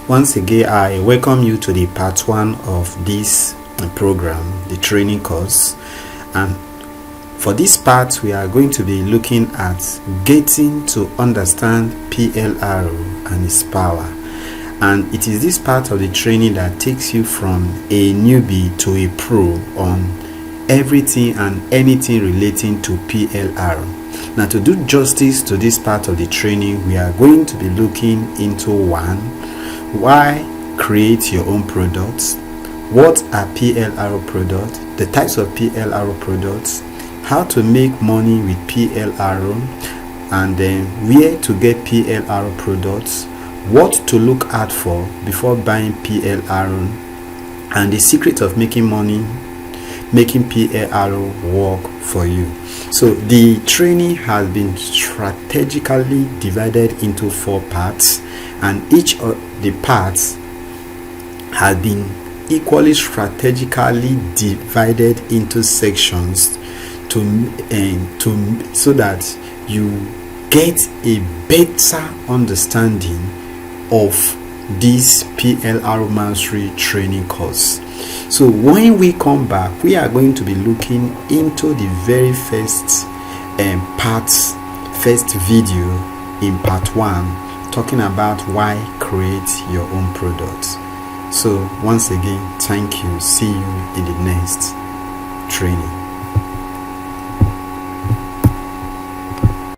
Once again, I welcome you to the part 1 of this program, the training course. And for this part, we are going to be looking at getting to understand PLR and its power. And it is this part of the training that takes you from a newbie to a pro on everything and anything relating to PLR. Now, to do justice to this part of the training, we are going to be looking into why create your own products, what are PLR products, the types of PLR products, how to make money with PLR, and then where to get PLR products, what to look out for before buying PLR, and the secret of making money, making PLR work for you. So the training has been strategically divided into 4 parts, and each of the parts has been equally strategically divided into sections so that you get a better understanding of this PLR mastery training course. So when we come back, we are going to be looking into the very first video in part 1, talking about why create your own products. So once again, thank you. See you in the next training.